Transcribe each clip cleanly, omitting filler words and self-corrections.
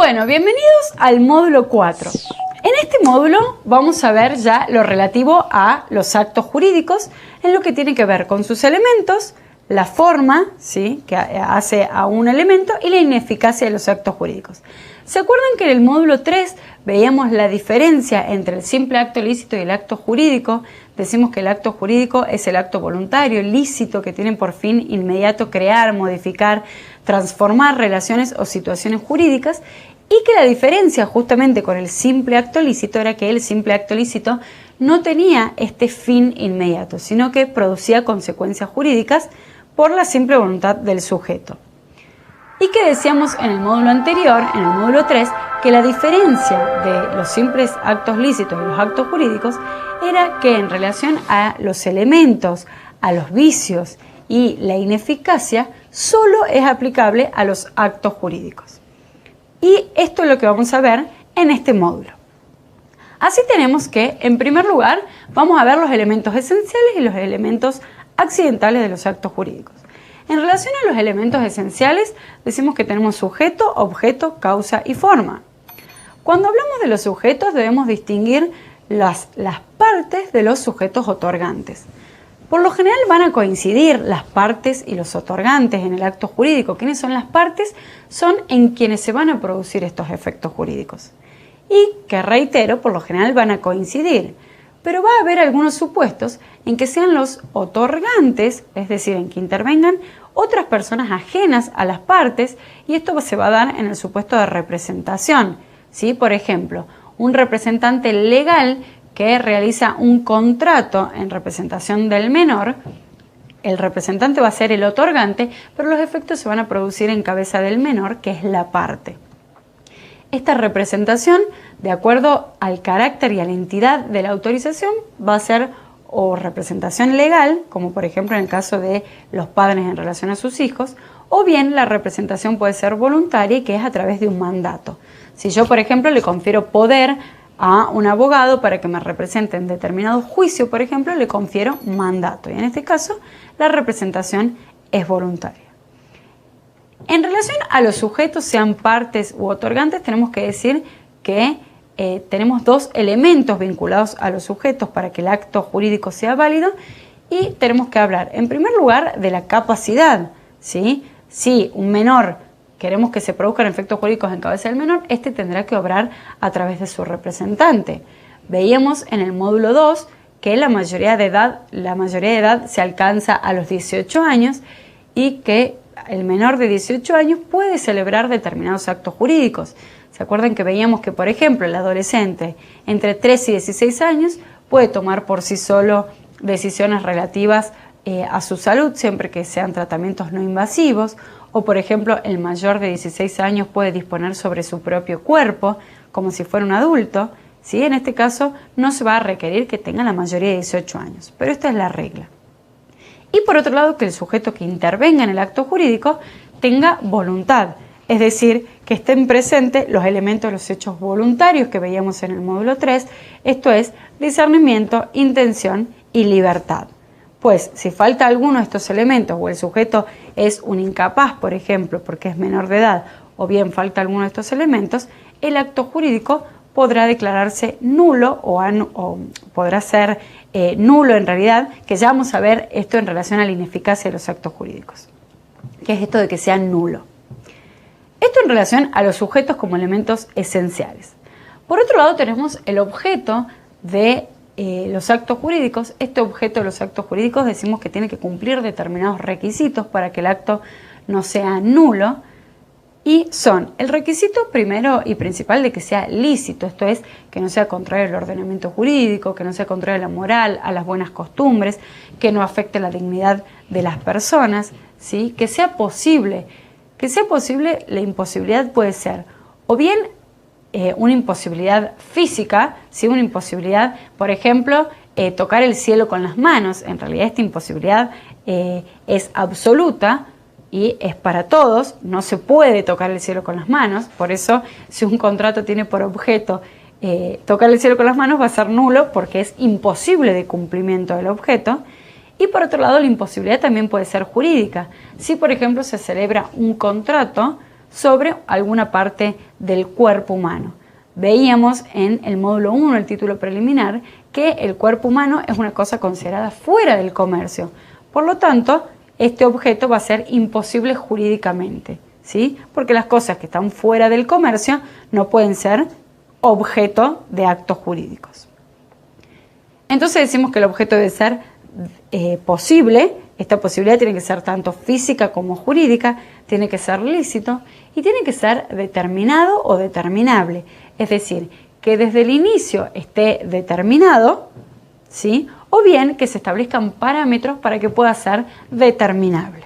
Bueno, bienvenidos al módulo 4. En este módulo vamos a ver ya lo relativo a los actos jurídicos en lo que tiene que ver con sus elementos, la forma, ¿sí?, que hace a un elemento y la ineficacia de los actos jurídicos. ¿Se acuerdan que en el módulo 3 veíamos la diferencia entre el simple acto lícito y el acto jurídico? Decimos que el acto jurídico es el acto voluntario, lícito, que tiene por fin inmediato crear, modificar, transformar relaciones o situaciones jurídicas, y que la diferencia justamente con el simple acto lícito era que el simple acto lícito no tenía este fin inmediato, sino que producía consecuencias jurídicas por la simple voluntad del sujeto. Y que decíamos en el módulo anterior, en el módulo 3, que la diferencia de los simples actos lícitos y los actos jurídicos era que en relación a los elementos, a los vicios y la ineficacia, solo es aplicable a los actos jurídicos. Y esto es lo que vamos a ver en este módulo. Así tenemos que, en primer lugar, vamos a ver los elementos esenciales y los elementos accidentales de los actos jurídicos. En relación a los elementos esenciales, decimos que tenemos sujeto, objeto, causa y forma. Cuando hablamos de los sujetos, debemos distinguir las partes de los sujetos otorgantes. Por lo general van a coincidir las partes y los otorgantes en el acto jurídico. ¿Quiénes son las partes? Son en quienes se van a producir estos efectos jurídicos. Y que, reitero, por lo general van a coincidir. Pero va a haber algunos supuestos en que sean los otorgantes, es decir, en que intervengan otras personas ajenas a las partes, y esto se va a dar en el supuesto de representación, ¿sí? Por ejemplo, un representante legal que realiza un contrato en representación del menor, el representante va a ser el otorgante, pero los efectos se van a producir en cabeza del menor, que es la parte. Esta representación, de acuerdo al carácter y a la entidad de la autorización, va a ser o representación legal, como por ejemplo en el caso de los padres en relación a sus hijos, o bien la representación puede ser voluntaria, que es a través de un mandato. Si yo, por ejemplo, le confiero poder a un abogado para que me represente en determinado juicio, por ejemplo, le confiero mandato, y en este caso la representación es voluntaria. En relación a los sujetos, sean partes u otorgantes, tenemos que decir que tenemos dos elementos vinculados a los sujetos para que el acto jurídico sea válido, y tenemos que hablar en primer lugar de la capacidad, ¿sí? Si un menor queremos que se produzcan efectos jurídicos en cabeza del menor, este tendrá que obrar a través de su representante. Veíamos en el módulo 2 que la mayoría de edad se alcanza a los 18 años y que el menor de 18 años puede celebrar determinados actos jurídicos. ¿Se acuerdan que veíamos que, por ejemplo, el adolescente entre 3 y 16 años puede tomar por sí solo decisiones relativas a su salud, siempre que sean tratamientos no invasivos? O, por ejemplo, el mayor de 16 años puede disponer sobre su propio cuerpo como si fuera un adulto, ¿sí? En este caso no se va a requerir que tenga la mayoría de 18 años, pero esta es la regla. Y por otro lado, que el sujeto que intervenga en el acto jurídico tenga voluntad, es decir, que estén presentes los elementos de los hechos voluntarios que veíamos en el módulo 3, esto es, discernimiento, intención y libertad. Pues si falta alguno de estos elementos o el sujeto es un incapaz, por ejemplo, porque es menor de edad, o bien falta alguno de estos elementos, el acto jurídico podrá declararse nulo o podrá ser nulo en realidad, que ya vamos a ver esto en relación a la ineficacia de los actos jurídicos. ¿Qué es esto de que sea nulo? Esto en relación a los sujetos como elementos esenciales. Por otro lado tenemos el objeto de los actos jurídicos. Este objeto de los actos jurídicos decimos que tiene que cumplir determinados requisitos para que el acto no sea nulo, y son el requisito primero y principal de que sea lícito, esto es, que no sea contrario al ordenamiento jurídico, que no sea contrario a la moral, a las buenas costumbres, que no afecte la dignidad de las personas, ¿sí? Que sea posible. Que sea posible, la imposibilidad puede ser o bien una imposibilidad física, ¿sí? Una imposibilidad, por ejemplo, tocar el cielo con las manos. En realidad esta imposibilidad es absoluta y es para todos, no se puede tocar el cielo con las manos. Por eso, si un contrato tiene por objeto tocar el cielo con las manos, va a ser nulo porque es imposible de cumplimiento del objeto. Y por otro lado, la imposibilidad también puede ser jurídica. Si, por ejemplo, se celebra un contrato sobre alguna parte del cuerpo humano. Veíamos en el módulo 1, el título preliminar, que el cuerpo humano es una cosa considerada fuera del comercio. Por lo tanto, este objeto va a ser imposible jurídicamente, ¿sí? Porque las cosas que están fuera del comercio no pueden ser objeto de actos jurídicos. Entonces decimos que el objeto debe ser posible. Esta posibilidad tiene que ser tanto física como jurídica, tiene que ser lícito y tiene que ser determinado o determinable. Es decir, que desde el inicio esté determinado, ¿sí? O bien que se establezcan parámetros para que pueda ser determinable.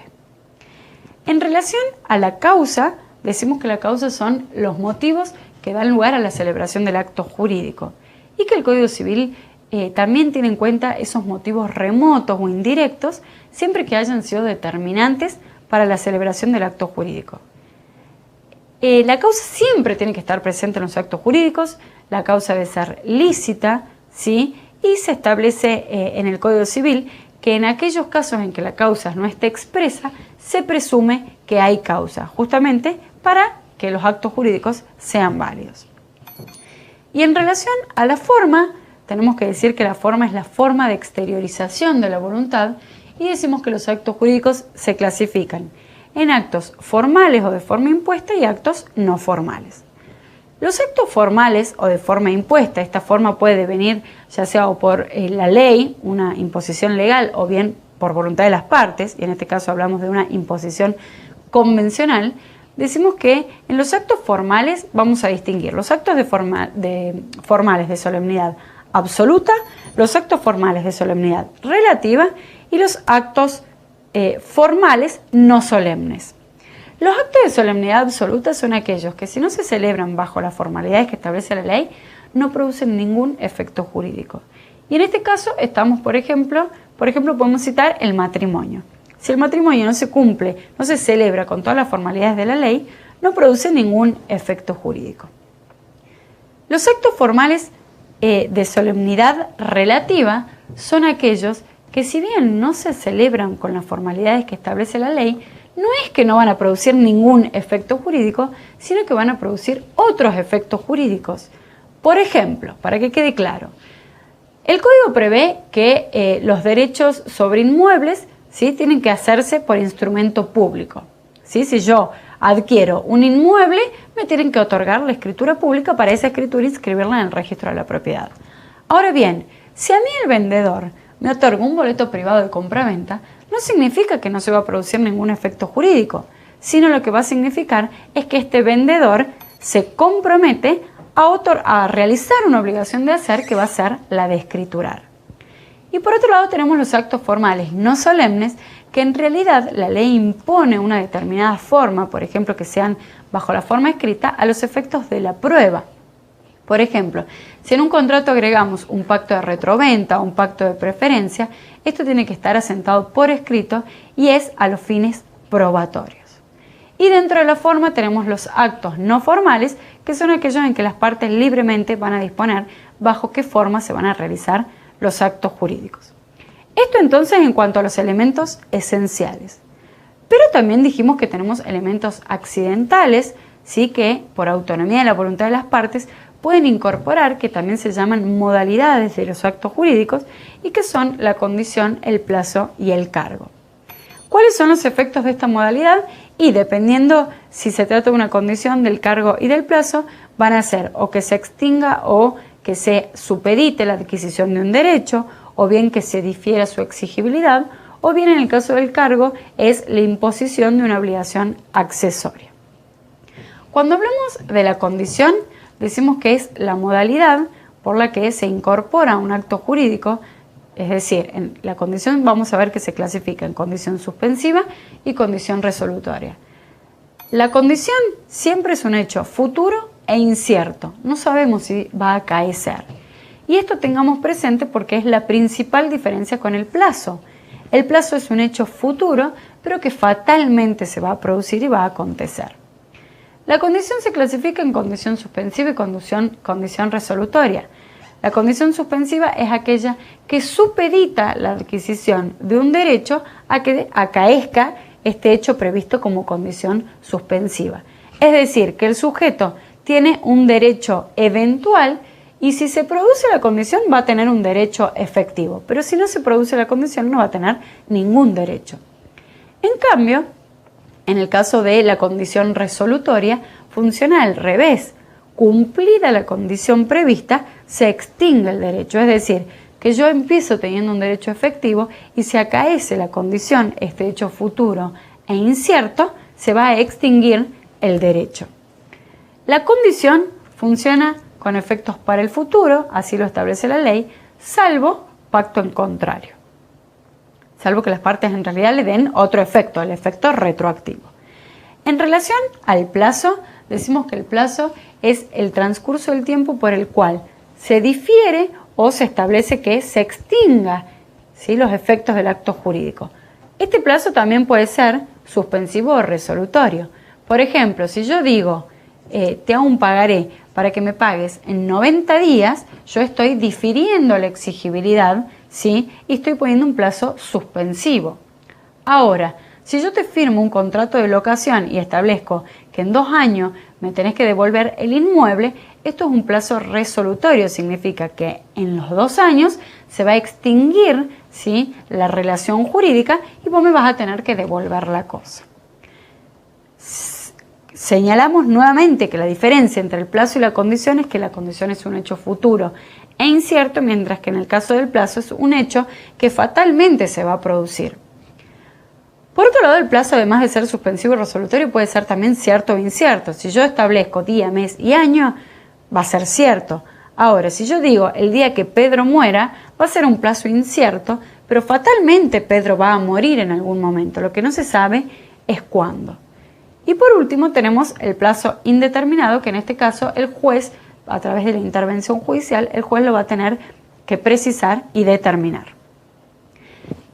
En relación a la causa, decimos que la causa son los motivos que dan lugar a la celebración del acto jurídico y que el Código Civil también tiene en cuenta esos motivos remotos o indirectos siempre que hayan sido determinantes para la celebración del acto jurídico. La causa siempre tiene que estar presente en los actos jurídicos, la causa debe ser lícita, ¿sí? Y se establece en el Código Civil que en aquellos casos en que la causa no esté expresa, se presume que hay causa, justamente para que los actos jurídicos sean válidos. Y en relación a la forma, tenemos que decir que la forma es la forma de exteriorización de la voluntad y decimos que los actos jurídicos se clasifican en actos formales o de forma impuesta y actos no formales. Los actos formales o de forma impuesta, esta forma puede venir ya sea o por la ley, una imposición legal, o bien por voluntad de las partes, y en este caso hablamos de una imposición convencional. Decimos que en los actos formales vamos a distinguir los actos formales de solemnidad absoluta, los actos formales de solemnidad relativa y los actos formales no solemnes. Los actos de solemnidad absoluta son aquellos que si no se celebran bajo las formalidades que establece la ley, no producen ningún efecto jurídico. Y en este caso estamos, por ejemplo, podemos citar el matrimonio. Si el matrimonio no se cumple, no se celebra con todas las formalidades de la ley, no produce ningún efecto jurídico. Los actos formales de solemnidad relativa son aquellos que si bien no se celebran con las formalidades que establece la ley, no es que no van a producir ningún efecto jurídico, sino que van a producir otros efectos jurídicos. Por ejemplo, para que quede claro, el Código prevé que los derechos sobre inmuebles, ¿sí?, tienen que hacerse por instrumento público, ¿sí? Si yo adquiero un inmueble, me tienen que otorgar la escritura pública para esa escritura inscribirla en el registro de la propiedad. Ahora bien, si a mí el vendedor me otorga un boleto privado de compraventa, no significa que no se va a producir ningún efecto jurídico, sino lo que va a significar es que este vendedor se compromete a realizar una obligación de hacer que va a ser la de escriturar. Y por otro lado tenemos los actos formales no solemnes, que en realidad la ley impone una determinada forma, por ejemplo que sean bajo la forma escrita, a los efectos de la prueba. Por ejemplo, si en un contrato agregamos un pacto de retroventa o un pacto de preferencia, esto tiene que estar asentado por escrito y es a los fines probatorios. Y dentro de la forma tenemos los actos no formales, que son aquellos en que las partes libremente van a disponer bajo qué forma se van a realizar los actos jurídicos. Esto entonces en cuanto a los elementos esenciales. Pero también dijimos que tenemos elementos accidentales, sí, que por autonomía de la voluntad de las partes pueden incorporar, que también se llaman modalidades de los actos jurídicos y que son la condición, el plazo y el cargo. ¿Cuáles son los efectos de esta modalidad? Y dependiendo si se trata de una condición, del cargo y del plazo, van a ser o que se extinga o que se supedite la adquisición de un derecho, o bien que se difiera su exigibilidad, o bien en el caso del cargo es la imposición de una obligación accesoria. Cuando hablamos de la condición, decimos que es la modalidad por la que se incorpora un acto jurídico, es decir, en la condición vamos a ver que se clasifica en condición suspensiva y condición resolutoria. La condición siempre es un hecho futuro e incierto, no sabemos si va a acaecer. Y esto tengamos presente porque es la principal diferencia con el plazo. El plazo es un hecho futuro, pero que fatalmente se va a producir y va a acontecer. La condición se clasifica en condición suspensiva y condición resolutoria. La condición suspensiva es aquella que supedita la adquisición de un derecho a que acaezca este hecho previsto como condición suspensiva. Es decir, que el sujeto tiene un derecho eventual y si se produce la condición va a tener un derecho efectivo, pero si no se produce la condición no va a tener ningún derecho. En cambio, en el caso de la condición resolutoria, funciona al revés. Cumplida la condición prevista, se extingue el derecho, es decir, que yo empiezo teniendo un derecho efectivo y si acaece la condición, este hecho futuro e incierto, se va a extinguir el derecho. La condición funciona con efectos para el futuro, así lo establece la ley, salvo pacto en contrario. Salvo que las partes en realidad le den otro efecto, el efecto retroactivo. En relación al plazo, decimos que el plazo es el transcurso del tiempo por el cual se difiere o se establece que se extinga, ¿sí?, los efectos del acto jurídico. Este plazo también puede ser suspensivo o resolutorio. Por ejemplo, si yo digo, te hago un pagaré para que me pagues en 90 días, yo estoy difiriendo la exigibilidad, ¿sí?, y estoy poniendo un plazo suspensivo. Ahora, si yo te firmo un contrato de locación y establezco que en 2 años me tenés que devolver el inmueble, esto es un plazo resolutorio, significa que en los 2 años se va a extinguir, ¿sí?, la relación jurídica y vos me vas a tener que devolver la cosa. Señalamos nuevamente que la diferencia entre el plazo y la condición es que la condición es un hecho futuro e incierto, mientras que en el caso del plazo es un hecho que fatalmente se va a producir. Por otro lado, el plazo, además de ser suspensivo y resolutorio, puede ser también cierto o incierto. Si yo establezco día, mes y año, va a ser cierto. Ahora, si yo digo el día que Pedro muera, va a ser un plazo incierto, pero fatalmente Pedro va a morir en algún momento. Lo que no se sabe es cuándo. Y por último tenemos el plazo indeterminado, que en este caso el juez, a través de la intervención judicial, el juez lo va a tener que precisar y determinar.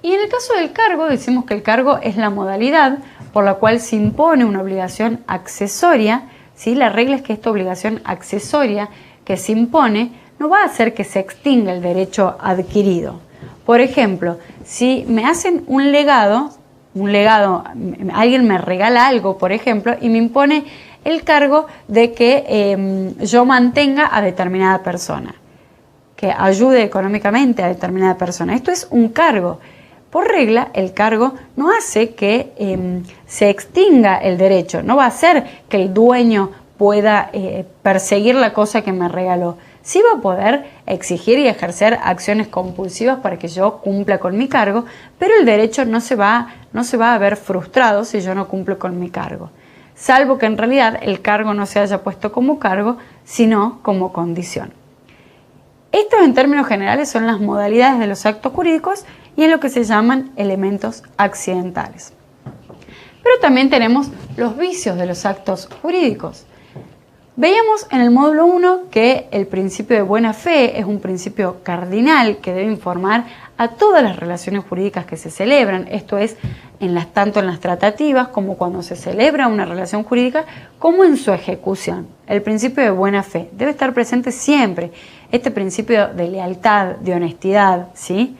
Y en el caso del cargo, decimos que el cargo es la modalidad por la cual se impone una obligación accesoria, ¿sí? La regla es que esta obligación accesoria que se impone no va a hacer que se extinga el derecho adquirido. Por ejemplo, si me hacen un legado, alguien me regala algo, por ejemplo, y me impone el cargo de que yo mantenga a determinada persona, que ayude económicamente a determinada persona. Esto es un cargo. Por regla, el cargo no hace que se extinga el derecho, no va a hacer que el dueño pueda perseguir la cosa que me regaló. Sí va a poder exigir y ejercer acciones compulsivas para que yo cumpla con mi cargo, pero el derecho no se va a ver frustrado si yo no cumplo con mi cargo, salvo que en realidad el cargo no se haya puesto como cargo, sino como condición. Estos, en términos generales, son las modalidades de los actos jurídicos y es lo que se llaman elementos accidentales. Pero también tenemos los vicios de los actos jurídicos. Veíamos en el módulo 1 que el principio de buena fe es un principio cardinal que debe informar a todas las relaciones jurídicas que se celebran. Esto es, tanto en las tratativas como cuando se celebra una relación jurídica, como en su ejecución. El principio de buena fe debe estar presente siempre. Este principio de lealtad, de honestidad, ¿sí?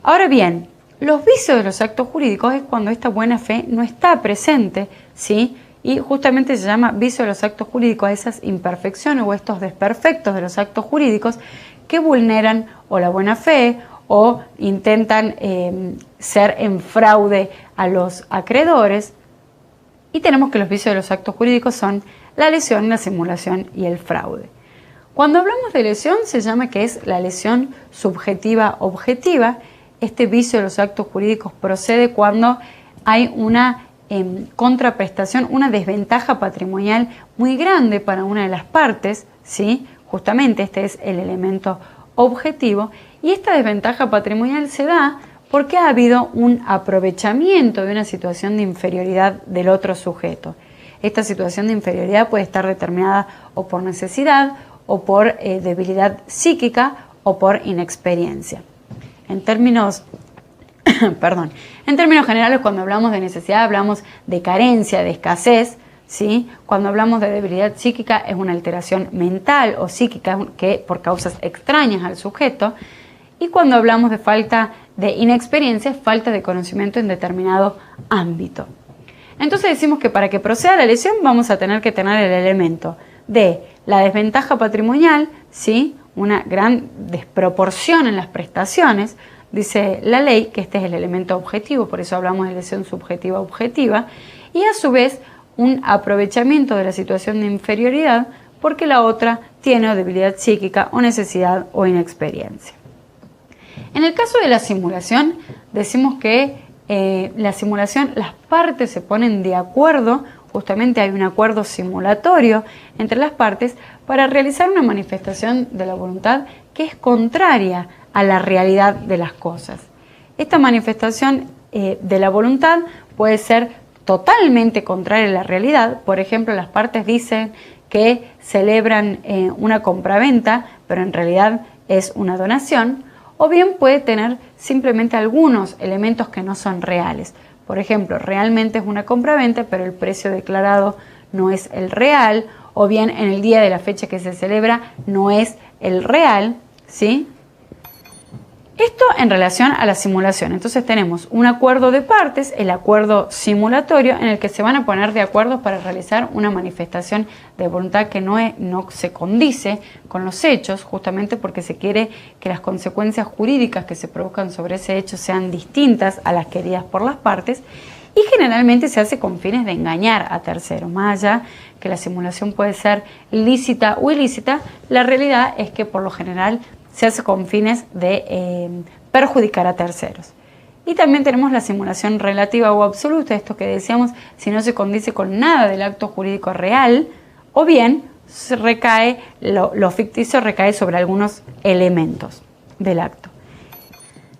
Ahora bien, los vicios de los actos jurídicos es cuando esta buena fe no está presente, ¿sí? Y justamente se llama vicio de los actos jurídicos a esas imperfecciones o estos desperfectos de los actos jurídicos que vulneran o la buena fe o intentan ser en fraude a los acreedores. Y tenemos que los vicios de los actos jurídicos son la lesión, la simulación y el fraude. Cuando hablamos de lesión se llama que es la lesión subjetiva objetiva. Este vicio de los actos jurídicos procede cuando hay una contraprestación, una desventaja patrimonial muy grande para una de las partes, ¿sí? Justamente este es el elemento objetivo, y esta desventaja patrimonial se da porque ha habido un aprovechamiento de una situación de inferioridad del otro sujeto. Esta situación de inferioridad puede estar determinada o por necesidad, o por debilidad psíquica, o por inexperiencia. En términos generales, cuando hablamos de necesidad, hablamos de carencia, de escasez, ¿sí? Cuando hablamos de debilidad psíquica, es una alteración mental o psíquica que por causas extrañas al sujeto. Y cuando hablamos de falta de inexperiencia, es falta de conocimiento en determinado ámbito. Entonces decimos que para que proceda la lesión vamos a tener que tener el elemento de la desventaja patrimonial, ¿sí? Una gran desproporción en las prestaciones. Dice la ley que este es el elemento objetivo, por eso hablamos de lesión subjetiva objetiva, y a su vez un aprovechamiento de la situación de inferioridad porque la otra tiene o debilidad psíquica o necesidad o inexperiencia. En el caso de la simulación, decimos que la simulación, las partes se ponen de acuerdo, justamente hay un acuerdo simulatorio entre las partes para realizar una manifestación de la voluntad que es contraria a la realidad de las cosas. Esta manifestación de la voluntad puede ser totalmente contraria a la realidad. Por ejemplo, las partes dicen que celebran una compraventa, pero en realidad es una donación, o bien puede tener simplemente algunos elementos que no son reales. Por ejemplo, realmente es una compraventa, pero el precio declarado no es el real, o bien en el día de la fecha que se celebra no es el real, ¿sí? Esto en relación a la simulación. Entonces tenemos un acuerdo de partes, el acuerdo simulatorio, en el que se van a poner de acuerdo para realizar una manifestación de voluntad que no se condice con los hechos, justamente porque se quiere que las consecuencias jurídicas que se produzcan sobre ese hecho sean distintas a las queridas por las partes, y generalmente se hace con fines de engañar a terceros. Más allá que la simulación puede ser lícita o ilícita, la realidad es que por lo general se hace con fines de perjudicar a terceros. Y también tenemos la simulación relativa o absoluta, esto que decíamos, si no se condice con nada del acto jurídico real, o bien lo ficticio recae sobre algunos elementos del acto.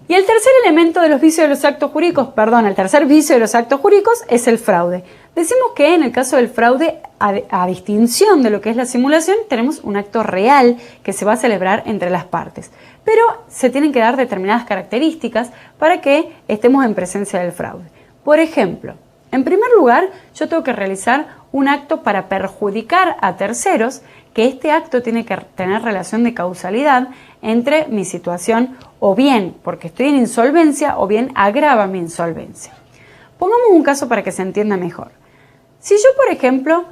Y el tercer elemento de los vicios de los actos jurídicos, el tercer vicio de los actos jurídicos es el fraude. Decimos que en el caso del fraude, a distinción de lo que es la simulación, tenemos un acto real que se va a celebrar entre las partes. Pero se tienen que dar determinadas características para que estemos en presencia del fraude. Por ejemplo, en primer lugar, yo tengo que realizar un acto para perjudicar a terceros, que este acto tiene que tener relación de causalidad entre mi situación, o bien porque estoy en insolvencia, o bien agrava mi insolvencia. Pongamos un caso para que se entienda mejor. Si yo, por ejemplo,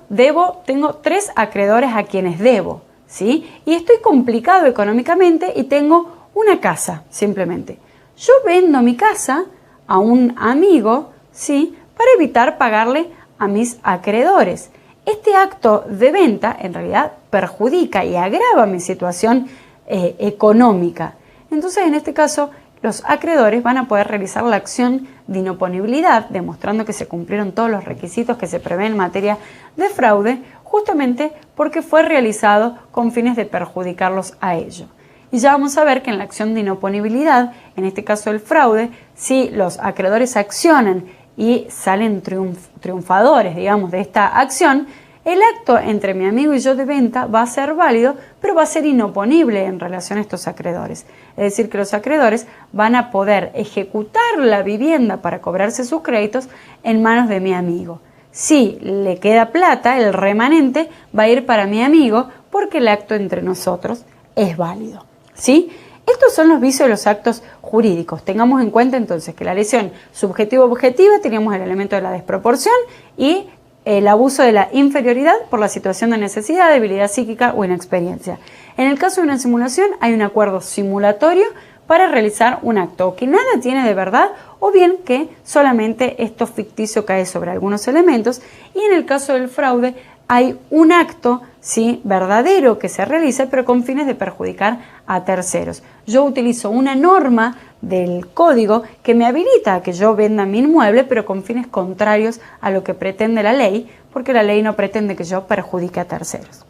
tengo 3 acreedores a quienes debo, ¿sí? Y estoy complicado económicamente y tengo una casa, simplemente. Yo vendo mi casa a un amigo, ¿sí? Para evitar pagarle a mis acreedores. Este acto de venta, en realidad, perjudica y agrava mi situación económica. Entonces, en este caso, los acreedores van a poder realizar la acción de inoponibilidad, demostrando que se cumplieron todos los requisitos que se prevén en materia de fraude, justamente porque fue realizado con fines de perjudicarlos a ellos. Y ya vamos a ver que en la acción de inoponibilidad, en este caso el fraude, si los acreedores accionan y salen triunfadores, digamos, de esta acción, el acto entre mi amigo y yo de venta va a ser válido, pero va a ser inoponible en relación a estos acreedores. Es decir, que los acreedores van a poder ejecutar la vivienda para cobrarse sus créditos en manos de mi amigo. Si le queda plata, el remanente va a ir para mi amigo porque el acto entre nosotros es válido, ¿sí? Estos son los vicios de los actos jurídicos. Tengamos en cuenta entonces que la lesión subjetiva-objetiva teníamos el elemento de la desproporción y el abuso de la inferioridad por la situación de necesidad, debilidad psíquica o inexperiencia. En el caso de una simulación hay un acuerdo simulatorio para realizar un acto que nada tiene de verdad o bien que solamente esto ficticio cae sobre algunos elementos, y en el caso del fraude hay un acto, sí, verdadero que se realiza pero con fines de perjudicar a terceros. Yo utilizo una norma del código que me habilita a que yo venda mi inmueble pero con fines contrarios a lo que pretende la ley, porque la ley no pretende que yo perjudique a terceros.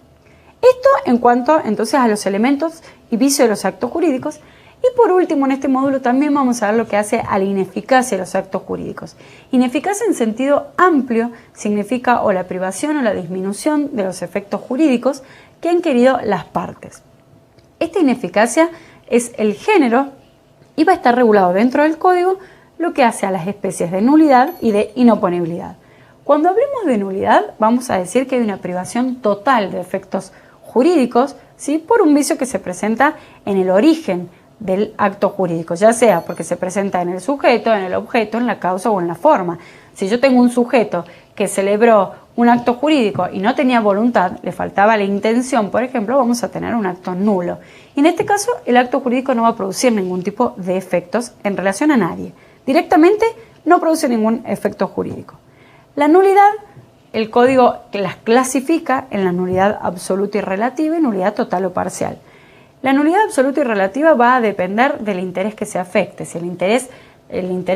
Esto en cuanto entonces a los elementos y vicios de los actos jurídicos. Y por último, en este módulo también vamos a ver lo que hace a la ineficacia de los actos jurídicos. Ineficacia en sentido amplio significa o la privación o la disminución de los efectos jurídicos que han querido las partes. Esta ineficacia es el género y va a estar regulado dentro del código, lo que hace a las especies de nulidad y de inoponibilidad. Cuando hablemos de nulidad, vamos a decir que hay una privación total de efectos jurídicos, ¿sí? Por un vicio que se presenta en el origen del acto jurídico, ya sea porque se presenta en el sujeto, en el objeto, en la causa o en la forma. Si yo tengo un sujeto que celebró un acto jurídico y no tenía voluntad, le faltaba la intención, por ejemplo, vamos a tener un acto nulo. Y en este caso, el acto jurídico no va a producir ningún tipo de efectos en relación a nadie. Directamente no produce ningún efecto jurídico. La nulidad, el código las clasifica en la nulidad absoluta y relativa y nulidad total o parcial. La nulidad absoluta y relativa va a depender del interés que se afecte. Si el interés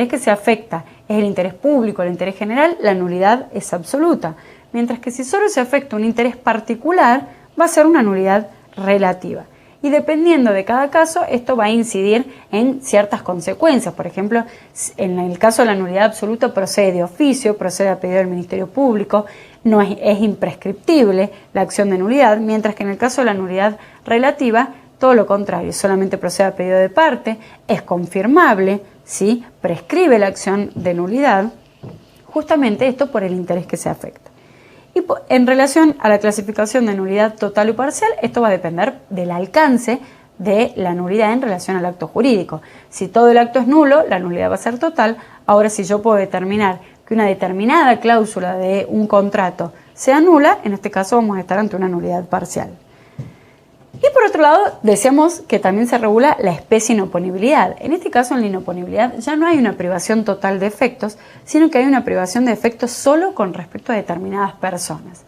que se afecta es el interés público, el interés general, la nulidad es absoluta. Mientras que si solo se afecta un interés particular, va a ser una nulidad relativa. Y dependiendo de cada caso, esto va a incidir en ciertas consecuencias. Por ejemplo, en el caso de la nulidad absoluta procede de oficio, procede a pedido del Ministerio Público, no es imprescriptible la acción de nulidad, mientras que en el caso de la nulidad relativa, todo lo contrario, solamente procede a pedido de parte, es confirmable, ¿sí? Prescribe la acción de nulidad, justamente esto por el interés que se afecta. Y en relación a la clasificación de nulidad total o parcial, esto va a depender del alcance de la nulidad en relación al acto jurídico. Si todo el acto es nulo, la nulidad va a ser total. Ahora, si yo puedo determinar que una determinada cláusula de un contrato sea nula, en este caso vamos a estar ante una nulidad parcial. Y por otro lado, decíamos que también se regula la especie inoponibilidad. En este caso, en la inoponibilidad ya no hay una privación total de efectos, sino que hay una privación de efectos solo con respecto a determinadas personas.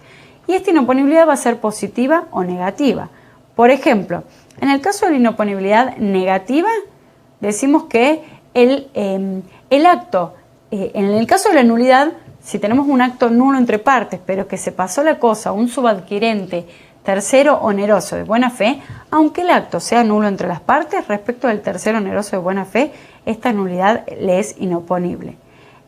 Y esta inoponibilidad va a ser positiva o negativa. Por ejemplo, en el caso de la inoponibilidad negativa, decimos que el acto, en el caso de la nulidad, si tenemos un acto nulo entre partes, pero que se pasó la cosa a un subadquirente tercero oneroso de buena fe, aunque el acto sea nulo entre las partes, respecto del tercero oneroso de buena fe, esta nulidad le es inoponible.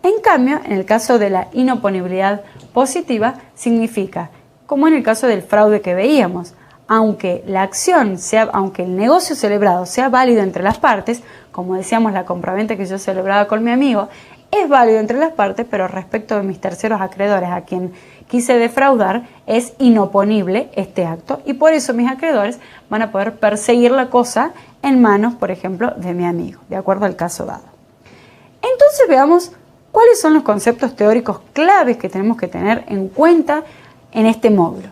En cambio, en el caso de la inoponibilidad positiva, significa, como en el caso del fraude que veíamos, aunque el negocio celebrado sea válido entre las partes, como decíamos la compraventa que yo celebraba con mi amigo, es válido entre las partes, pero respecto de mis terceros acreedores a quien quise defraudar, es inoponible este acto y por eso mis acreedores van a poder perseguir la cosa en manos, por ejemplo, de mi amigo, de acuerdo al caso dado. Entonces veamos cuáles son los conceptos teóricos claves que tenemos que tener en cuenta en este módulo.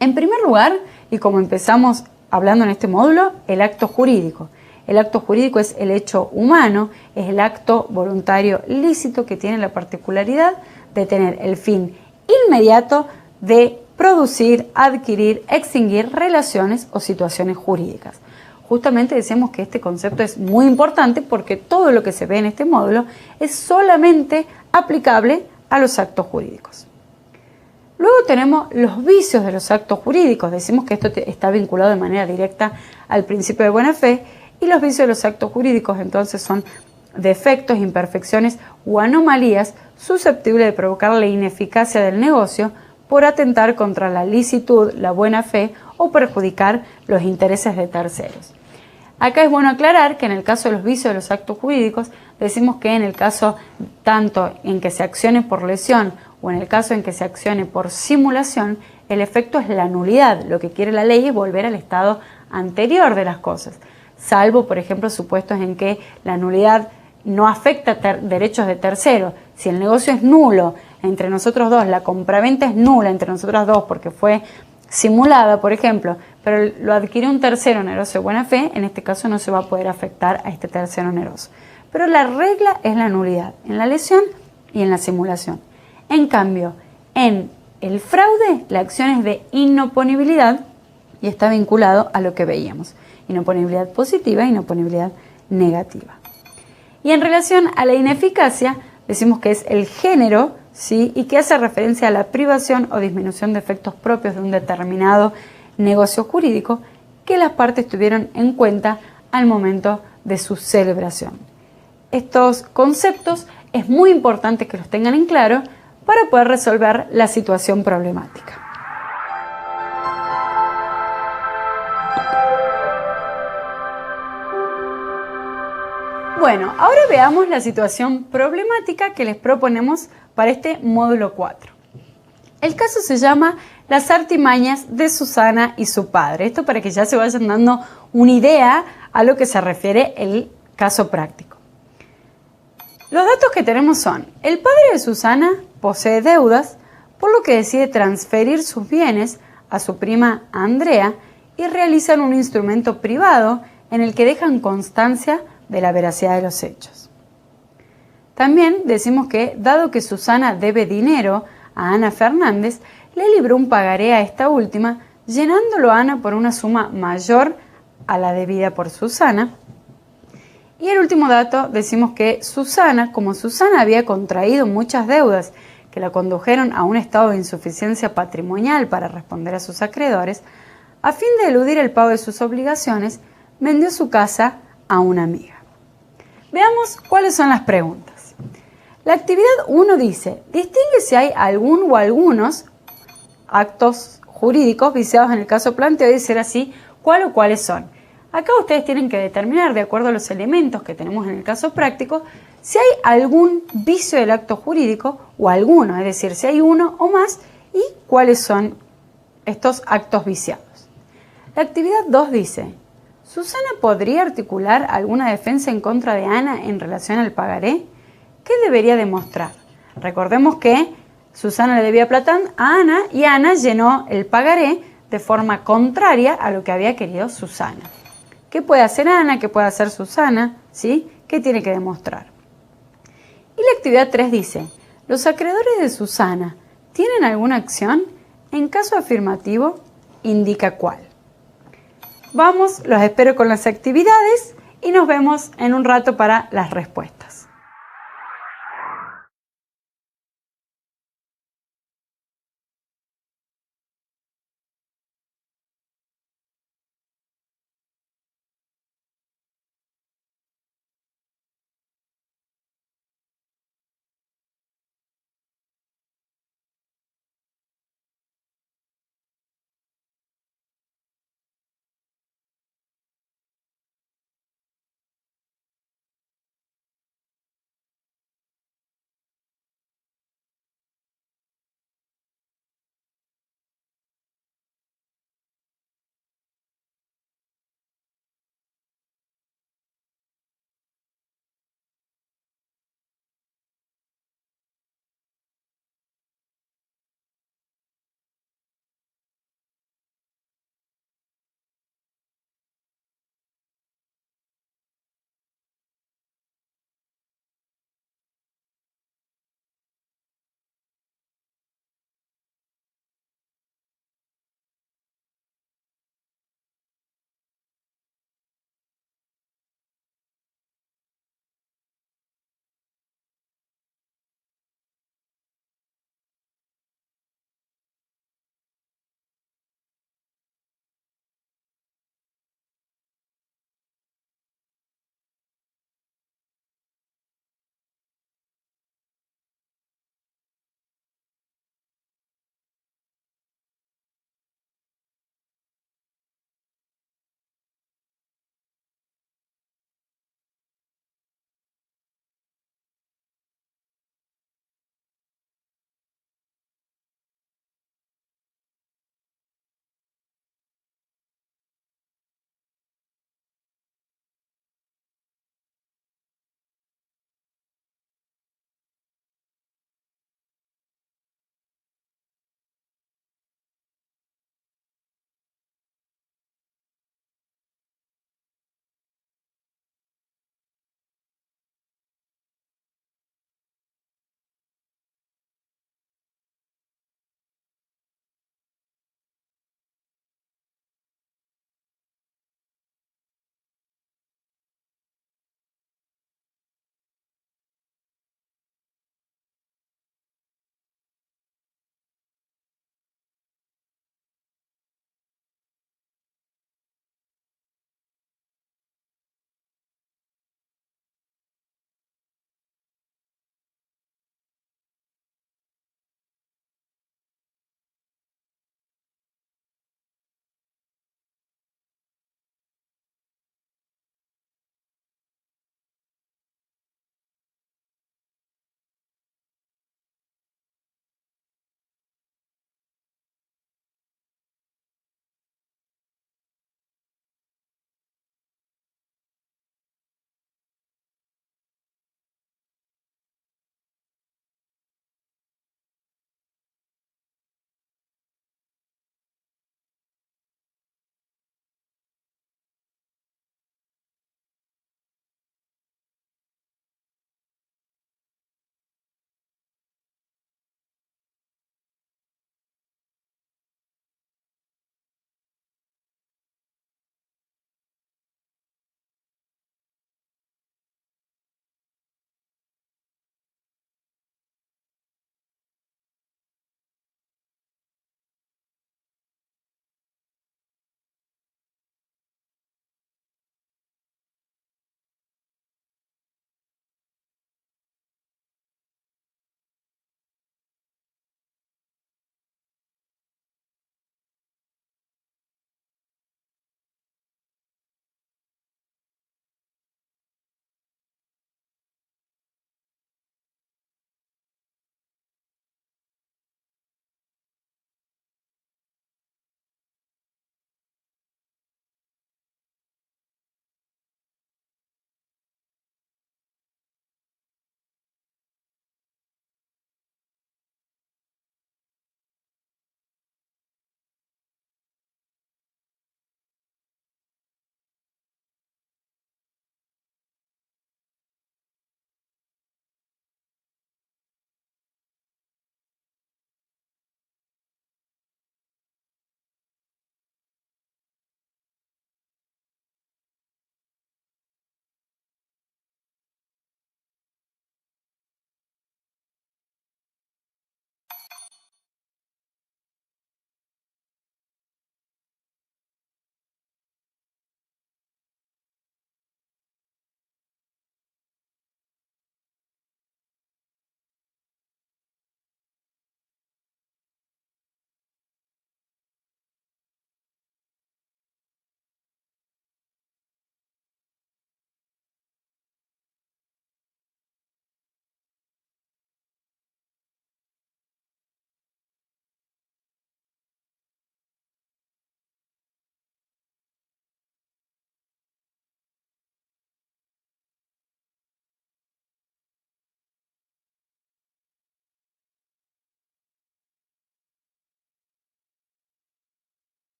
En primer lugar, y como empezamos hablando en este módulo, el acto jurídico. El acto jurídico es el hecho humano, es el acto voluntario lícito que tiene la particularidad de tener el fin inmediato de producir, adquirir, extinguir relaciones o situaciones jurídicas. Justamente decimos que este concepto es muy importante porque todo lo que se ve en este módulo es solamente aplicable a los actos jurídicos. Luego tenemos los vicios de los actos jurídicos. Decimos que esto está vinculado de manera directa al principio de buena fe y los vicios de los actos jurídicos entonces son defectos, imperfecciones o anomalías susceptibles de provocar la ineficacia del negocio por atentar contra la licitud, la buena fe o perjudicar los intereses de terceros. Acá es bueno aclarar que en el caso de los vicios de los actos jurídicos, decimos que en el caso tanto en que se accione por lesión o en el caso en que se accione por simulación, el efecto es la nulidad. Lo que quiere la ley es volver al estado anterior de las cosas, salvo, por ejemplo, supuestos en que la nulidad no afecta derechos de terceros. Si el negocio es nulo entre nosotros dos, la compraventa es nula entre nosotros dos porque fue simulada, por ejemplo, pero lo adquirió un tercero oneroso de buena fe, en este caso no se va a poder afectar a este tercero oneroso. Pero la regla es la nulidad, en la lesión y en la simulación. En cambio, en el fraude, la acción es de inoponibilidad y está vinculado a lo que veíamos. Inoponibilidad positiva e inoponibilidad negativa. Y en relación a la ineficacia, decimos que es el género, ¿sí? Y que hace referencia a la privación o disminución de efectos propios de un determinado negocio jurídico que las partes tuvieron en cuenta al momento de su celebración. Estos conceptos es muy importante que los tengan en claro para poder resolver la situación problemática. Bueno, ahora veamos la situación problemática que les proponemos para este módulo 4. El caso se llama Las artimañas de Susana y su padre. Esto para que ya se vayan dando una idea a lo que se refiere el caso práctico. Los datos que tenemos son: el padre de Susana posee deudas, por lo que decide transferir sus bienes a su prima Andrea y realizan un instrumento privado en el que dejan constancia de la veracidad de los hechos. También decimos que, dado que Susana debe dinero a Ana Fernández, le libró un pagaré a esta última, llenándolo a Ana por una suma mayor a la debida por Susana. Y el último dato, decimos que Susana, como Susana había contraído muchas deudas que la condujeron a un estado de insuficiencia patrimonial para responder a sus acreedores, a fin de eludir el pago de sus obligaciones, vendió su casa a una amiga. Veamos cuáles son las preguntas. La actividad 1 dice: distingue si hay algún o algunos actos jurídicos viciados en el caso planteado y ser así, cuál o cuáles son. Acá ustedes tienen que determinar, de acuerdo a los elementos que tenemos en el caso práctico, si hay algún vicio del acto jurídico o alguno, es decir, si hay uno o más y cuáles son estos actos viciados. La actividad 2 dice: ¿Susana podría articular alguna defensa en contra de Ana en relación al pagaré? ¿Qué debería demostrar? Recordemos que Susana le debía plata a Ana y Ana llenó el pagaré de forma contraria a lo que había querido Susana. ¿Qué puede hacer Ana? ¿Qué puede hacer Susana? ¿Sí? ¿Qué tiene que demostrar? Y la actividad 3 dice: ¿los acreedores de Susana tienen alguna acción? En caso afirmativo, indica cuál. Vamos, los espero con las actividades y nos vemos en un rato para las respuestas.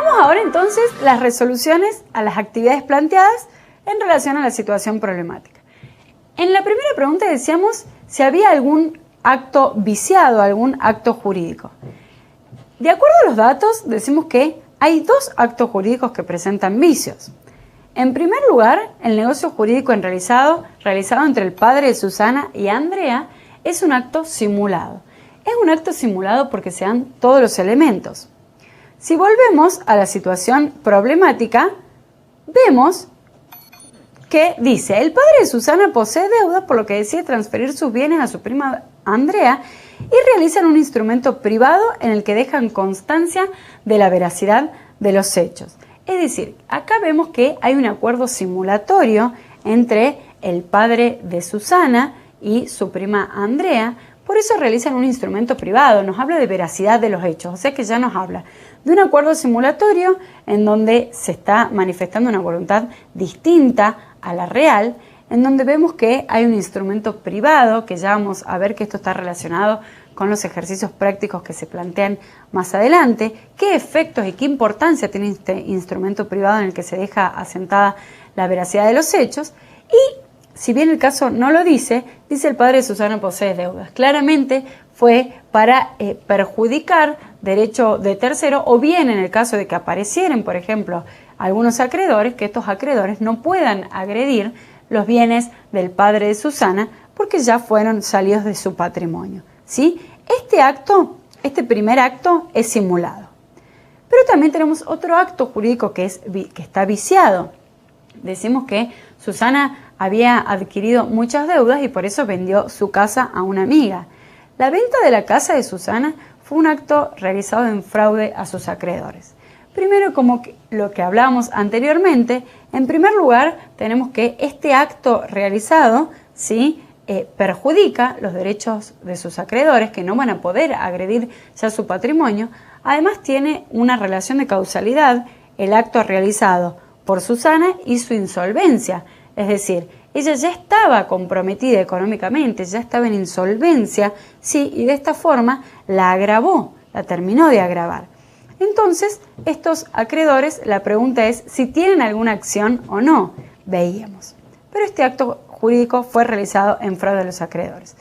Veamos ahora entonces las resoluciones a las actividades planteadas en relación a la situación problemática. En la primera pregunta decíamos si había algún acto viciado, algún acto jurídico. De acuerdo a los datos, decimos que hay dos actos jurídicos que presentan vicios. En primer lugar, el negocio jurídico realizado entre el padre de Susana y Andrea es un acto simulado. Es un acto simulado porque se dan todos los elementos. Si volvemos a la situación problemática, vemos que dice, el padre de Susana posee deudas por lo que decide transferir sus bienes a su prima Andrea y realizan un instrumento privado en el que dejan constancia de la veracidad de los hechos. Es decir, acá vemos que hay un acuerdo simulatorio entre el padre de Susana y su prima Andrea, por eso realizan un instrumento privado, nos habla de veracidad de los hechos, o sea que ya nos habla de un acuerdo simulatorio en donde se está manifestando una voluntad distinta a la real, en donde vemos que hay un instrumento privado, que ya vamos a ver que esto está relacionado con los ejercicios prácticos que se plantean más adelante, qué efectos y qué importancia tiene este instrumento privado en el que se deja asentada la veracidad de los hechos. Y si bien el caso no lo dice el padre de Susana posee deudas. Claramente fue para perjudicar derecho de tercero, o bien en el caso de que aparecieran, por ejemplo, algunos acreedores, que estos acreedores no puedan agredir los bienes del padre de Susana porque ya fueron salidos de su patrimonio, ¿sí? Este primer acto es simulado. Pero también tenemos otro acto jurídico que está viciado. Decimos que Susana había adquirido muchas deudas y por eso vendió su casa a una amiga. La venta de la casa de Susana fue un acto realizado en fraude a sus acreedores. Primero, como lo que hablábamos anteriormente, en primer lugar tenemos que este acto realizado, ¿sí?, perjudica los derechos de sus acreedores, que no van a poder agredir ya su patrimonio. Además tiene una relación de causalidad el acto realizado por Susana y su insolvencia. Es decir, ella ya estaba comprometida económicamente, ya estaba en insolvencia, sí, y de esta forma la agravó, la terminó de agravar. Entonces, estos acreedores, la pregunta es si tienen alguna acción o no, veíamos. Pero este acto jurídico fue realizado en fraude a los acreedores.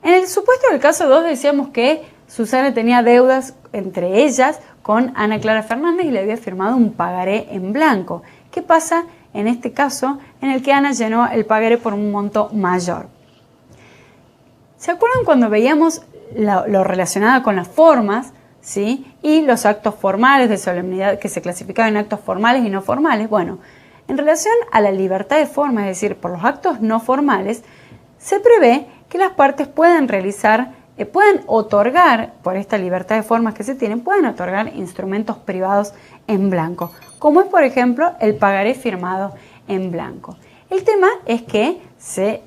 En el supuesto del caso 2 decíamos que Susana tenía deudas, entre ellas con Ana Clara Fernández, y le había firmado un pagaré en blanco. ¿Qué pasa en este caso en el que Ana llenó el pagaré por un monto mayor? ¿Se acuerdan cuando veíamos lo relacionado con las formas, ¿sí?, y los actos formales de solemnidad que se clasificaban en actos formales y no formales? Bueno, en relación a la libertad de forma, es decir, por los actos no formales, se prevé que las partes pueden otorgar, por esta libertad de formas que se tienen, pueden otorgar instrumentos privados en blanco, como es, por ejemplo, el pagaré firmado en blanco. El tema es que se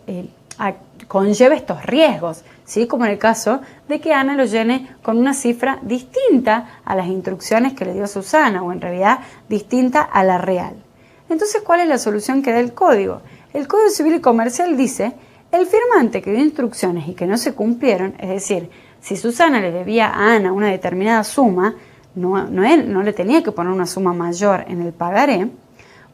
conlleva estos riesgos, ¿sí?, como en el caso de que Ana lo llene con una cifra distinta a las instrucciones que le dio Susana, o en realidad distinta a la real. Entonces, ¿cuál es la solución que da el Código? El Código Civil y Comercial dice: el firmante que dio instrucciones y que no se cumplieron, es decir, si Susana le debía a Ana una determinada suma, no le tenía que poner una suma mayor en el pagaré,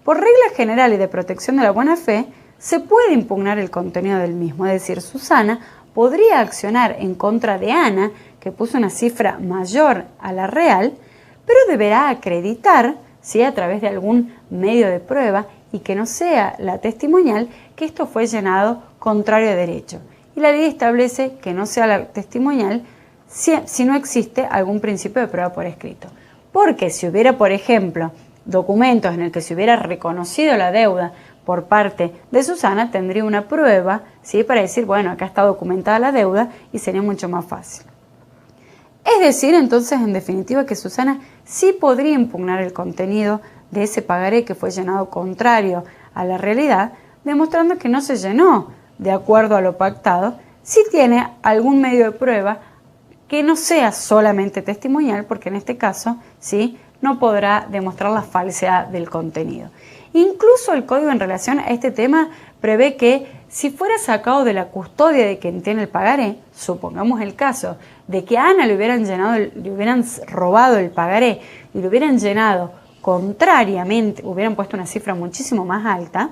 por regla general y de protección de la buena fe, se puede impugnar el contenido del mismo. Es decir, Susana podría accionar en contra de Ana, que puso una cifra mayor a la real, pero deberá acreditar, ¿sí?, a través de algún medio de prueba y que no sea la testimonial, que esto fue llenado contrario a derecho. Y la ley establece que no sea la testimonial si no existe algún principio de prueba por escrito. Porque si hubiera, por ejemplo, documentos en el que se hubiera reconocido la deuda por parte de Susana, tendría una prueba, ¿sí?, para decir, bueno, acá está documentada la deuda, y sería mucho más fácil. Es decir, entonces, en definitiva, que Susana sí podría impugnar el contenido de ese pagaré que fue llenado contrario a la realidad, demostrando que no se llenó de acuerdo a lo pactado, si tiene algún medio de prueba que no sea solamente testimonial, porque en este caso, ¿sí?, no podrá demostrar la falsedad del contenido. Incluso el Código, en relación a este tema, prevé que si fuera sacado de la custodia de quien tiene el pagaré, supongamos el caso de que a Ana le hubieran robado el pagaré y lo hubieran llenado contrariamente, hubieran puesto una cifra muchísimo más alta,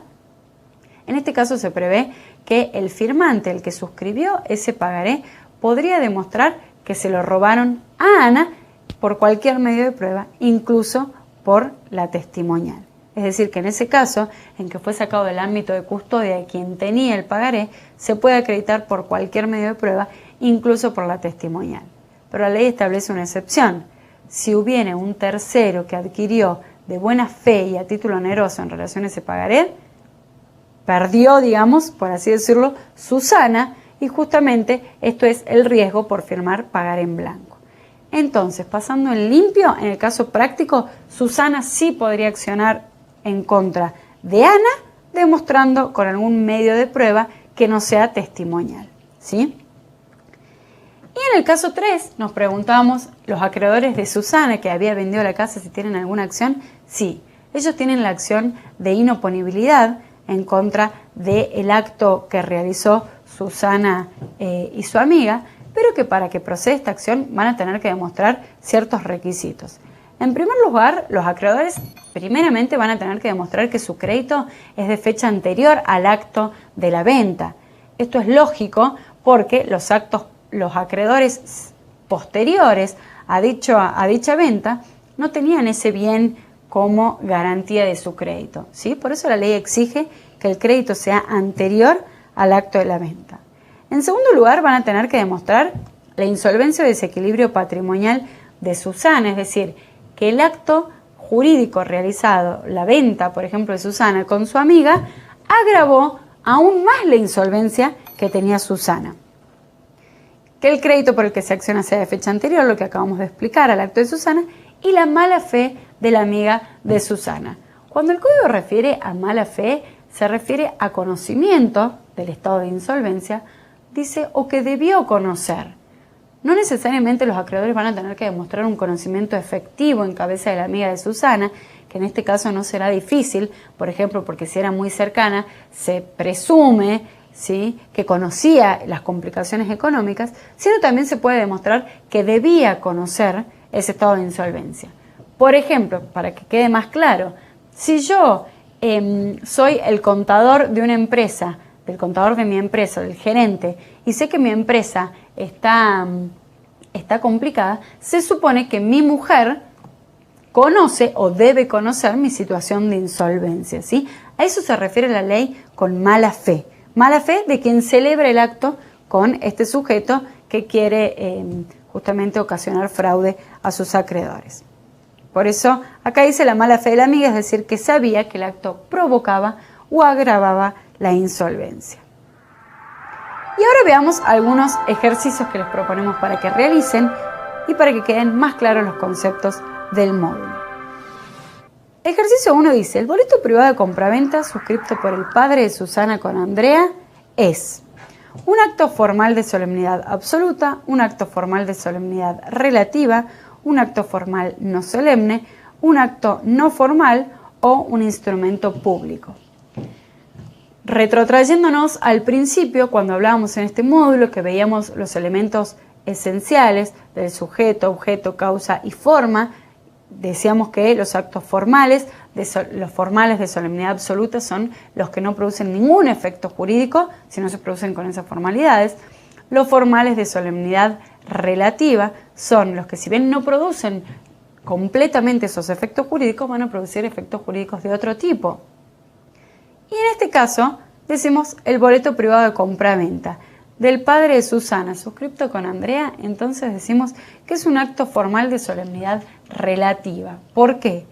en este caso se prevé que el firmante, el que suscribió ese pagaré, podría demostrar que se lo robaron a Ana por cualquier medio de prueba, incluso por la testimonial. Es decir, que en ese caso, en que fue sacado del ámbito de custodia de quien tenía el pagaré, se puede acreditar por cualquier medio de prueba, incluso por la testimonial. Pero la ley establece una excepción. Si hubiera un tercero que adquirió de buena fe y a título oneroso en relación a ese pagaré, perdió, digamos, por así decirlo, Susana, y justamente esto es el riesgo por firmar pagaré en blanco. Entonces, pasando en limpio, en el caso práctico, Susana sí podría accionar en contra de Ana, demostrando con algún medio de prueba que no sea testimonial, ¿sí? Y en el caso 3, nos preguntamos, ¿los acreedores de Susana que había vendido la casa si tienen alguna acción? Sí, ellos tienen la acción de inoponibilidad en contra del acto que realizó Susana y su amiga, pero que para que proceda esta acción van a tener que demostrar ciertos requisitos. En primer lugar, los acreedores primeramente van a tener que demostrar que su crédito es de fecha anterior al acto de la venta. Esto es lógico porque los acreedores posteriores a dicha venta no tenían ese bien como garantía de su crédito, ¿sí? Por eso la ley exige que el crédito sea anterior al acto de la venta. En segundo lugar, van a tener que demostrar la insolvencia o desequilibrio patrimonial de Susana, es decir, que el acto jurídico realizado, la venta, por ejemplo, de Susana con su amiga, agravó aún más la insolvencia que tenía Susana. Que el crédito por el que se acciona sea de fecha anterior, lo que acabamos de explicar al acto de Susana, y la mala fe de la amiga de Susana. Cuando el código refiere a mala fe, se refiere a conocimiento del estado de insolvencia, dice, o que debió conocer. No necesariamente los acreedores van a tener que demostrar un conocimiento efectivo en cabeza de la amiga de Susana, que en este caso no será difícil, por ejemplo, porque si era muy cercana, se presume, ¿sí?, que conocía las complicaciones económicas, sino también se puede demostrar que debía conocer ese estado de insolvencia. Por ejemplo, para que quede más claro, si yo soy el contador de una empresa, del contador de mi empresa, del gerente, y sé que mi empresa está complicada, se supone que mi mujer conoce o debe conocer mi situación de insolvencia, ¿sí? A eso se refiere la ley con mala fe. Mala fe de quien celebra el acto con este sujeto que quiere justamente ocasionar fraude a sus acreedores. Por eso acá dice la mala fe de la amiga, es decir, que sabía que el acto provocaba o agravaba la insolvencia. Y ahora veamos algunos ejercicios que les proponemos para que realicen y para que queden más claros los conceptos del módulo. Ejercicio 1 dice, el boleto privado de compraventa suscrito por el padre de Susana con Andrea es un acto formal de solemnidad absoluta, un acto formal de solemnidad relativa, un acto formal no solemne, un acto no formal o un instrumento público. Retrotrayéndonos al principio, cuando hablábamos en este módulo, que veíamos los elementos esenciales del sujeto, objeto, causa y forma, decíamos que los actos formales, los formales de solemnidad absoluta son los que no producen ningún efecto jurídico, si no se producen con esas formalidades. Los formales de solemnidad relativa son los que, si bien no producen completamente esos efectos jurídicos, van a producir efectos jurídicos de otro tipo. Y en este caso decimos el boleto privado de compraventa del padre de Susana, suscripto con Andrea, entonces decimos que es un acto formal de solemnidad relativa. ¿Por qué?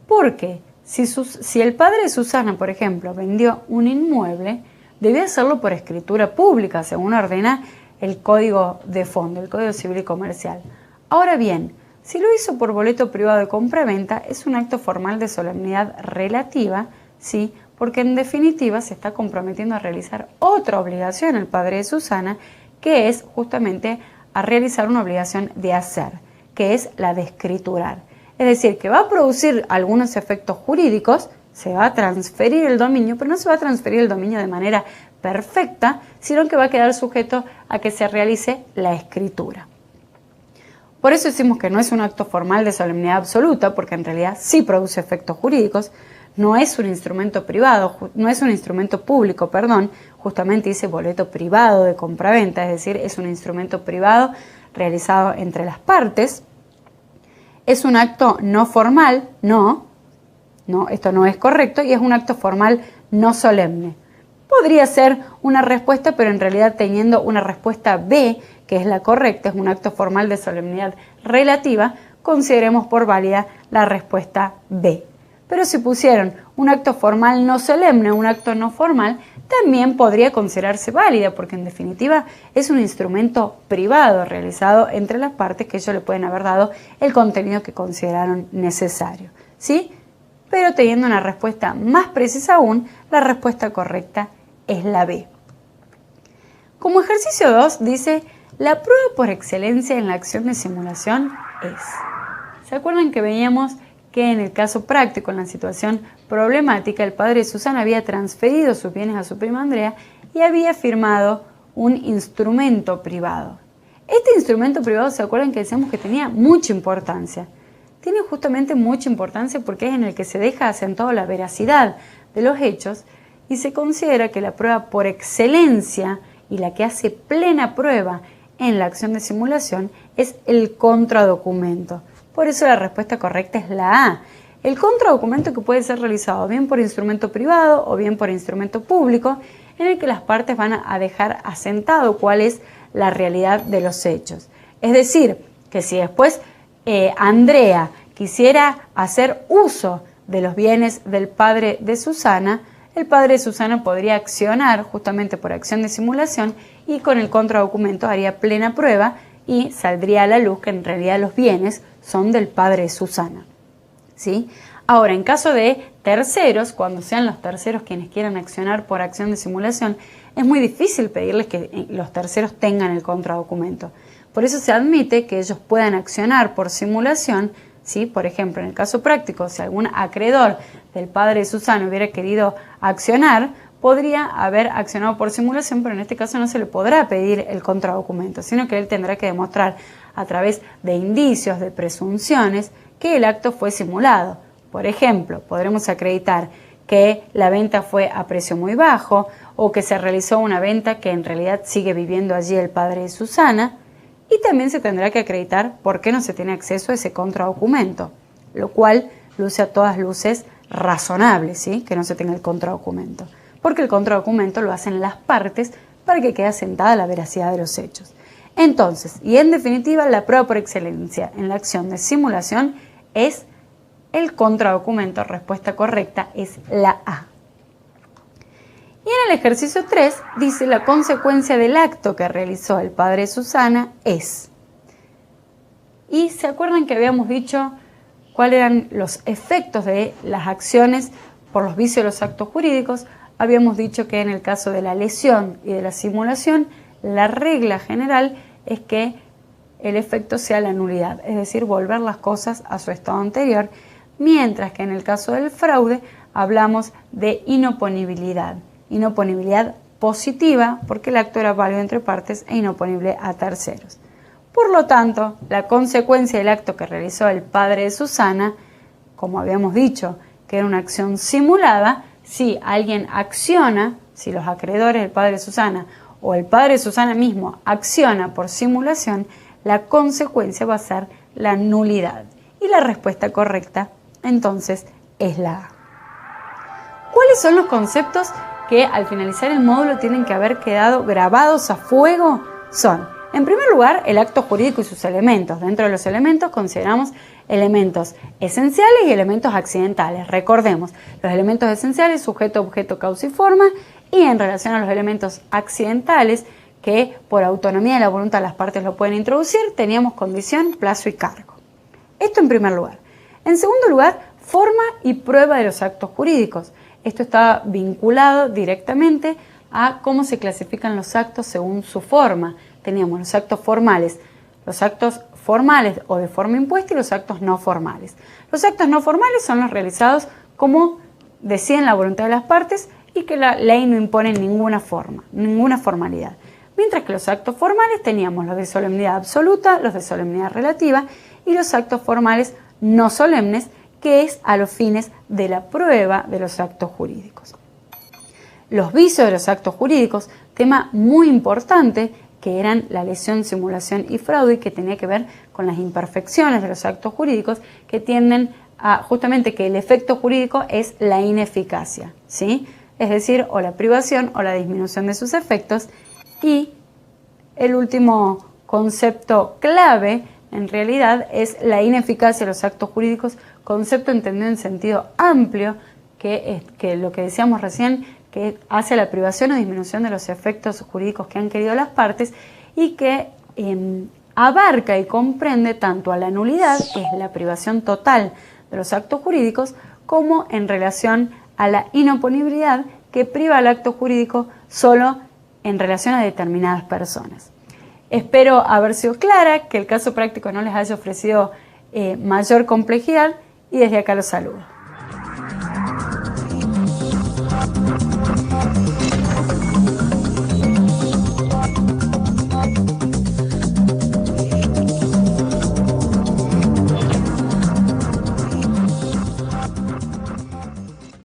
Porque si el padre de Susana, por ejemplo, vendió un inmueble, debía hacerlo por escritura pública, según ordena el Código de Fondo, el Código Civil y Comercial. Ahora bien, si lo hizo por boleto privado de compraventa, es un acto formal de solemnidad relativa, ¿sí?, porque en definitiva se está comprometiendo a realizar otra obligación el padre de Susana, que es justamente a realizar una obligación de hacer, que es la de escriturar. Es decir, que va a producir algunos efectos jurídicos, se va a transferir el dominio, pero no se va a transferir el dominio de manera perfecta, sino que va a quedar sujeto a que se realice la escritura. Por eso decimos que no es un acto formal de solemnidad absoluta, porque en realidad sí produce efectos jurídicos, no es un instrumento privado, no es un instrumento público, perdón, justamente dice boleto privado de compraventa, es decir, es un instrumento privado realizado entre las partes. Es un acto no formal, no, esto no es correcto, y es un acto formal no solemne. Podría ser una respuesta, pero en realidad teniendo una respuesta B, que es la correcta, es un acto formal de solemnidad relativa, consideremos por válida la respuesta B. Pero si pusieron un acto formal no solemne, un acto no formal, también podría considerarse válida, porque en definitiva es un instrumento privado realizado entre las partes que ellos le pueden haber dado el contenido que consideraron necesario, ¿sí? Pero teniendo una respuesta más precisa aún, la respuesta correcta es la B. Como ejercicio 2 dice, la prueba por excelencia en la acción de simulación es. ¿Se acuerdan que veíamos que en el caso práctico, en la situación problemática, el padre de Susana había transferido sus bienes a su prima Andrea y había firmado un instrumento privado? Este instrumento privado, ¿se acuerdan que decíamos que tenía mucha importancia? Tiene justamente mucha importancia porque es en el que se deja asentado la veracidad de los hechos y se considera que la prueba por excelencia y la que hace plena prueba en la acción de simulación es el contradocumento. Por eso la respuesta correcta es la A. El contradocumento que puede ser realizado bien por instrumento privado o bien por instrumento público, en el que las partes van a dejar asentado cuál es la realidad de los hechos. Es decir, que si después Andrea quisiera hacer uso de los bienes del padre de Susana, el padre de Susana podría accionar justamente por acción de simulación y con el contradocumento haría plena prueba y saldría a la luz que en realidad los bienes son del padre de Susana, ¿sí? Ahora, en caso de terceros, cuando sean los terceros quienes quieran accionar por acción de simulación, es muy difícil pedirles que los terceros tengan el contradocumento. Por eso se admite que ellos puedan accionar por simulación, ¿sí? Por ejemplo, en el caso práctico, si algún acreedor del padre de Susana hubiera querido accionar, podría haber accionado por simulación, pero en este caso no se le podrá pedir el contradocumento, sino que él tendrá que demostrar a través de indicios, de presunciones, que el acto fue simulado. Por ejemplo, podremos acreditar que la venta fue a precio muy bajo o que se realizó una venta que en realidad sigue viviendo allí el padre de Susana, y también se tendrá que acreditar por qué no se tiene acceso a ese contradocumento, lo cual luce a todas luces razonable, ¿sí? Que no se tenga el contradocumento, porque el contradocumento lo hacen las partes para que quede asentada la veracidad de los hechos. Entonces, y en definitiva, la prueba por excelencia en la acción de simulación es el contradocumento. Respuesta correcta es la A. Y en el ejercicio 3 dice la consecuencia del acto que realizó el padre de Susana es. Y se acuerdan que habíamos dicho cuáles eran los efectos de las acciones por los vicios de los actos jurídicos. Habíamos dicho que en el caso de la lesión y de la simulación, la regla general es que el efecto sea la nulidad, es decir, volver las cosas a su estado anterior, mientras que en el caso del fraude hablamos de inoponibilidad positiva, porque el acto era válido entre partes e inoponible a terceros. Por lo tanto, la consecuencia del acto que realizó el padre de Susana, como habíamos dicho, que era una acción simulada, si alguien acciona, si los acreedores del padre de Susana o el padre de Susana mismo acciona por simulación, la consecuencia va a ser la nulidad. Y la respuesta correcta, entonces, es la A. ¿Cuáles son los conceptos que al finalizar el módulo tienen que haber quedado grabados a fuego? Son, en primer lugar, el acto jurídico y sus elementos. Dentro de los elementos consideramos elementos esenciales y elementos accidentales. Recordemos, los elementos esenciales, sujeto, objeto, causa y forma, y en relación a los elementos accidentales, que por autonomía de la voluntad las partes lo pueden introducir, teníamos condición, plazo y cargo. Esto en primer lugar. En segundo lugar, forma y prueba de los actos jurídicos. Esto está vinculado directamente a cómo se clasifican los actos según su forma. Teníamos los actos formales o de forma impuesta y los actos no formales. Los actos no formales son los realizados como deciden la voluntad de las partes y que la ley no impone ninguna forma, ninguna formalidad. Mientras que los actos formales teníamos los de solemnidad absoluta, los de solemnidad relativa y los actos formales no solemnes, que es a los fines de la prueba de los actos jurídicos. Los vicios de los actos jurídicos, tema muy importante, que eran la lesión, simulación y fraude, y que tenía que ver con las imperfecciones de los actos jurídicos que tienden a justamente que el efecto jurídico es la ineficacia, ¿sí? Es decir, o la privación o la disminución de sus efectos. Y el último concepto clave, en realidad, es la ineficacia de los actos jurídicos, concepto entendido en sentido amplio, que lo que decíamos recién, que hace la privación o disminución de los efectos jurídicos que han querido las partes y que abarca y comprende tanto a la nulidad, que es la privación total de los actos jurídicos, como en relación a la inoponibilidad, que priva al acto jurídico solo en relación a determinadas personas. Espero haber sido clara, que el caso práctico no les haya ofrecido mayor complejidad y desde acá los saludo.